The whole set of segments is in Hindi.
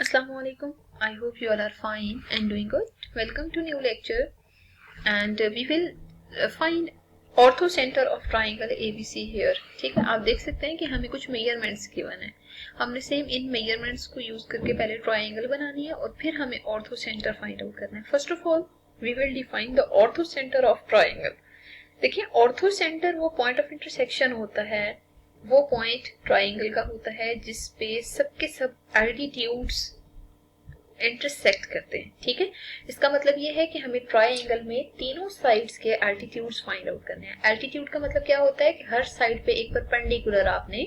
Assalamu alaikum. I hope you all are fine and doing good. Welcome to new lecture and we will find ortho centre of triangle ABC here. ठीक है, आप देख सकते हैं कि हमें कुछ मेजरमेंट्स गिवन है. हमने सेम इन मेजरमेंट्स को यूज करके पहले ट्राइंगल बनानी है और फिर हमें ऑर्थो सेंटर फाइंड आउट करना है. First of all we will define the orthocentre of triangle. देखिए, ऑर्थो सेंटर वो पॉइंट ऑफ इंटरसेक्शन होता है, वो पॉइंट ट्राइंगल का होता है जिसपे सबके सब एल्टीट्यूड्स इंटरसेक्ट करते हैं. ठीक है, इसका मतलब ये है कि हमें ट्राइंगल में तीनों साइड्स के एल्टीट्यूड्स फाइंड आउट करने हैं. एल्टीट्यूड का मतलब क्या होता है कि हर साइड पे एक परपेंडिकुलर आपने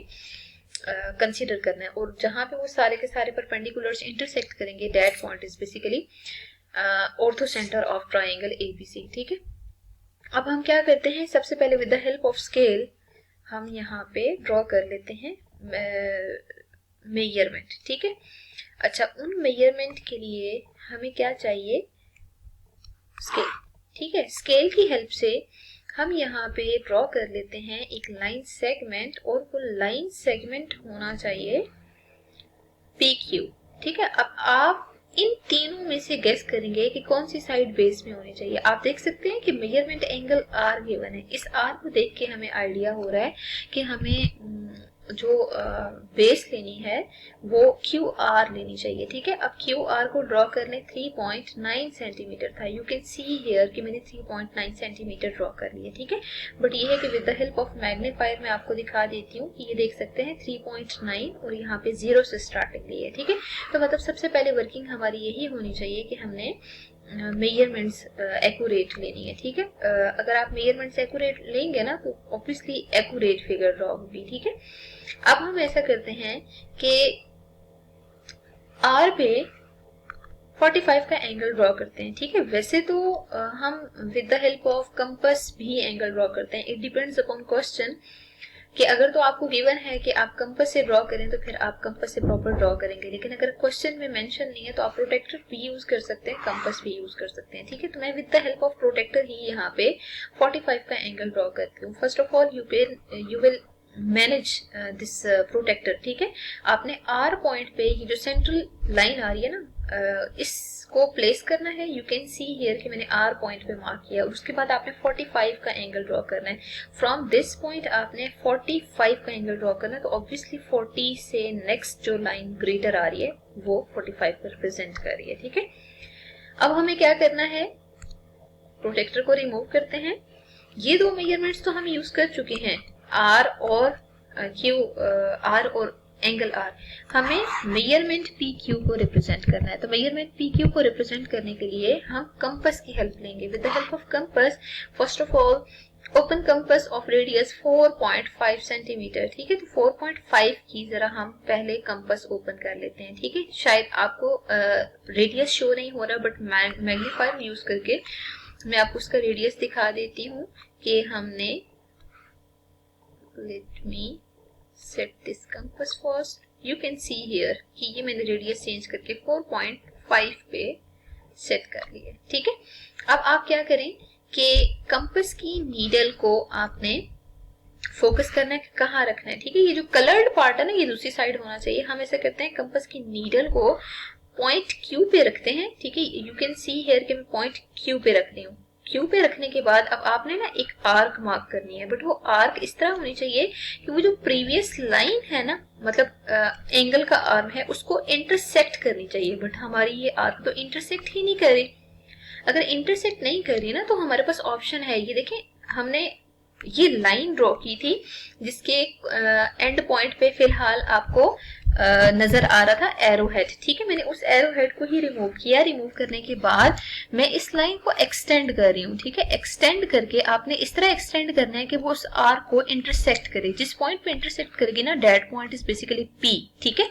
कंसीडर करना है और जहां पे वो सारे के सारे परपेंडिकुलर्स इंटरसेक्ट करेंगे, that point is basically ortho centre of triangle ABC. ठीक है, अब हम क्या करते हैं, सबसे पहले with the help of scale हम यहाँ पे ड्रॉ कर लेते हैं मेजरमेंट. ठीक है, अच्छा, उन मेजरमेंट के लिए हमें क्या चाहिए, स्केल. ठीक है, स्केल की हेल्प से हम यहाँ पे ड्रॉ कर लेते हैं एक लाइन सेगमेंट और वो लाइन सेगमेंट होना चाहिए PQ. ठीक है, अब आप इन तीनों में से गेस करेंगे कि कौन सी साइड बेस में होनी चाहिए. आप देख सकते हैं कि मेजरमेंट एंगल R गिवन है. इस R को देख के हमें आइडिया हो रहा है कि हमें जो बेस लेनी है वो QR लेनी चाहिए. ठीक है, अब QR को ड्रॉ करने 3.9 सेंटीमीटर था. यू कैन सी हियर कि मैंने 3.9 सेंटीमीटर ड्रॉ कर लिया. ठीक है, बट ये है कि with the help of magnifier मैं आपको दिखा देती हूँ कि ये देख सकते हैं 3.9 और यहाँ पे 0 से स्टार्टिंग ली है. ठीक है, तो मतलब सबसे पहले वर्किंग हमारी यही होनी चाहिए कि हमने मेजरमेंट्स एक्यूरेट लेनी है. ठीक है, अगर आप मेजरमेंट्स एक्यूरेट लेंगे ना तो ऑब्वियसली एक्यूरेट फिगर ड्रॉ होगी. ठीक है, अब हम ऐसा करते हैं कि R पे 45 का एंगल ड्रॉ करते हैं. ठीक है, वैसे तो हम with the help of compass भी एंगल ड्रॉ करते हैं. इट डिपेंड्स अपॉन क्वेश्चन कि अगर तो आपको गिवन है कि आप कंपास से ड्रॉ करें तो फिर आप कंपास से प्रॉपर ड्रॉ करेंगे, लेकिन अगर क्वेश्चन में मेंशन नहीं है तो आप प्रोटेक्टर भी यूज कर सकते हैं, कंपास भी यूज कर सकते हैं. ठीक है, तो मैं with the help of protractor ही यहाँ पे 45 का एंगल ड्रॉ करती हूँ. First of all you will manage this protractor. ठीक है, आपने R पॉइंट पे ये जो सेंट्रल लाइन आ रही है ना, इसको प्लेस करना है. यू कैन सी हियर कि मैंने R पॉइंट पे मार्क किया. उसके बाद आपने 45 का एंगल ड्रॉ करना है. फ्रॉम दिस पॉइंट आपने 45 का एंगल ड्रॉ करना है, तो ऑब्वियसली 40 से नेक्स्ट जो लाइन ग्रेटर आ रही है वो 45 को रिप्रेजेंट कर रही है. ठीक है, अब हमें क्या करना है, प्रोटेक्टर को रिमूव करते हैं. ये दो मेजरमेंट्स तो हम यूज कर चुके हैं, R और R और एंगल R. हमें मेजरमेंट PQ को रिप्रेजेंट करना है. तो मेजरमेंट PQ को रिप्रेजेंट करने के लिए हम कंपास की हेल्प लेंगे. With the help of compass, first of all open compass of radius 4.5 centimetre. ठीक है, तो 4.5 की जरा हम पहले कंपास ओपन कर लेते हैं. ठीक है, शायद आपको रेडियस शो नहीं हो रहा, बट मैग्नीफायर यूज करके मैं आपको उसका रेडियस दिखा देती हूँ कि हमने, let me set this compass first. You can see here कि ये मैंने रेडियस चेंज करके 4.5 पे सेट कर लिया. ठीक है, अब आप क्या करें कि कंपास की नीडल को आपने फोकस करना है, कहाँ रखना है. ठीक है, ये जो कलर्ड पार्ट है ना, ये दूसरी साइड होना चाहिए. हम ऐसा करते हैं, कंपास की नीडल को पॉइंट Q पे रखते हैं. ठीक है, यू कैन सी हियर कि मैं पॉइंट Q पे रख रही हूँ. Q पे रखने के बाद अब आपने ना एक आर्क मार्क करनी है, बट वो आर्क इस तरह होनी चाहिए कि वो जो प्रीवियस लाइन है ना, मतलब एंगल का आर्म है, उसको इंटरसेक्ट करनी चाहिए. बट हमारी ये आर्क तो इंटरसेक्ट ही नहीं कर रही. अगर इंटरसेक्ट नहीं कर रही ना तो हमारे पास ऑप्शन है, ये देखें, हमने ये लाइन ड्रॉ की थी जिसके एंड पॉइंट पे फिलहाल आपको नजर आ रहा था एरो हेड. ठीक है, मैंने उस एरो हेड को ही रिमूव किया. रिमूव करने के बाद मैं इस लाइन को एक्सटेंड कर रही हूँ. ठीक है, एक्सटेंड करके आपने इस तरह एक्सटेंड करना है कि वो उस आर्क को इंटरसेक्ट करे. जिस पॉइंट पे इंटरसेक्ट करेगी ना, that point is basically P. ठीक है,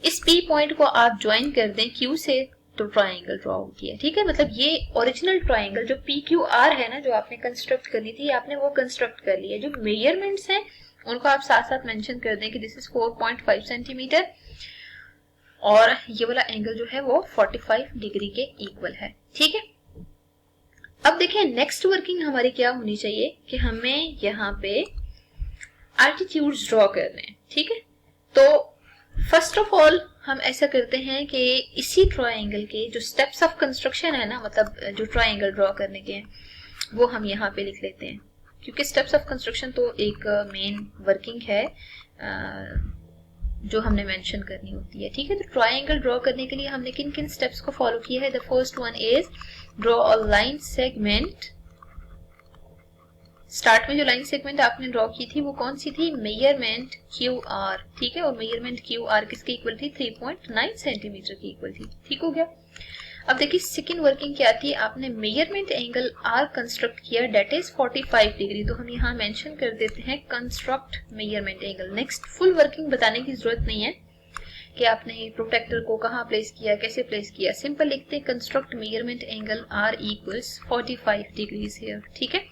इस P पॉइंट को आप ज्वाइन कर दें Q से तो ट्राइंगल ड्रॉ होती है. ठीक है, मतलब ये ओरिजिनल ट्राइंगल जो PQR है ना, जो आपने कंस्ट्रक्ट करनी थी, आपने वो कंस्ट्रक्ट कर लिया. जो मेजरमेंट्स हैं उनको आप साथ साथ मेंशन कर दें कि दिस इज 4.5 सेंटीमीटर और ये वाला एंगल जो है वो 45 डिग्री के इक्वल है. ठीक है, अब देखिए नेक्स्ट वर्किंग हमारी क्या होनी चाहिए कि हमें यहाँ पे एल्टीट्यूड्स ड्रॉ करने हैं. ठीक है, तो फर्स्ट ऑफ ऑल हम ऐसा करते हैं कि इसी ट्रायंगल के जो स्टेप्स ऑफ कंस्ट्रक्शन है ना, मतलब जो ट्रायंगल ड्रॉ करने के हैं, वो हम यहाँ पे लिख लेते हैं, क्योंकि स्टेप्स ऑफ कंस्ट्रक्शन तो एक मेन वर्किंग है जो हमने मेंशन करनी होती है। ठीक है, तो ट्रायंगल ड्रॉ करने के लिए हमने किन किन स्टेप्स को फॉलो किया है? The first one is draw a line segment. Start में जो लाइन सेगमेंट आपने ड्रॉ की थी वो कौन सी थी? Measurement Q R. ठीक है, और मेजरमेंट क्यू आर किसके इक्वल थी? 3.9 सेंटीमीटर की इक्वल थी। ठीक हो गया। अब देखिए सेकेंड वर्किंग क्या थी? आपने मेजरमेंट एंगल आर कंस्ट्रक्ट किया, डेट इज 45 डिग्री। तो हम यहाँ मेंशन कर देते हैं construct measurement angle. Next full working बताने की जरूरत नहीं है कि आपने प्रोटेक्टर को कहाँ प्लेस किया, कैसे प्लेस किया। सिंपल लिखते हैं construct measurement angle R equals 45 degrees here. ठीक है,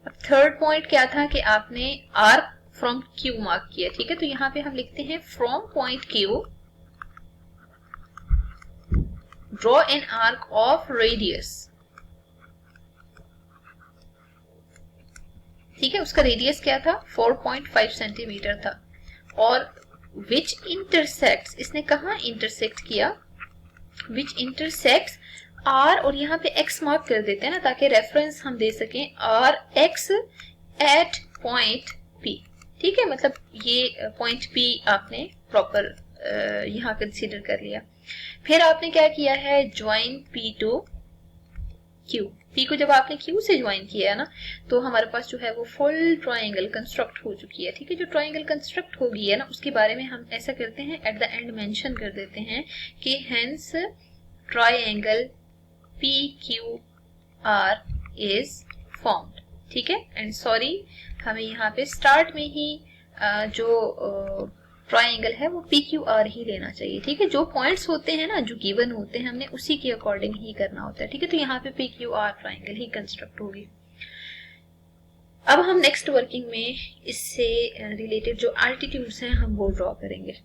अब थर्ड पॉइंट क्या था कि आपने आर्क फ्रॉम क्यू मार्क किया। ठीक है, तो यहाँ पे हम लिखते हैं from point Q draw an arc of radius. ठीक है, उसका रेडियस क्या था? 4.5 सेंटीमीटर था। और विच इंटरसेक्ट्स, इसने कहा इंटरसेक्ट किया? विच इंटरसेक्ट्स आर, और यहाँ पे एक्स मार्क कर देते हैं ना ताकि रेफरेंस हम दे सकें, R X at point P. ठीक है, मतलब ये पॉइंट पी आपने प्रॉपर यहाँ कंसीडर कर लिया। फिर आपने क्या किया है? Join P to Q. P को जब आपने क्यू से ज्वाइन किया है ना, तो हमारे पास जो है वो फुल ट्रायंगल कंस्ट्रक्ट हो चुकी है। ठीक है, जो ट्रायंगल कंस्ट्रक्ट हो गई है ना, उसके बारे में हम ऐसा करते हैं, एट द एंड मेंशन कर देते हैं कि hence triangle PQR is formed। ठीक है, एंड सॉरी हमें यहाँ पे स्टार्ट में ही जो ट्रायंगल है वो PQR ही लेना चाहिए। ठीक है, जो पॉइंट्स होते हैं ना, जो गिवन होते हैं, हमने उसी के अकॉर्डिंग ही करना होता है। ठीक है, तो यहाँ पे PQR ट्रायंगल ही कंस्ट्रक्ट होगी। अब हम नेक्स्ट वर्किंग में इससे रिलेटेड जो अल्टीट्यूड्स हैं हम वो ड्रॉ करेंगे।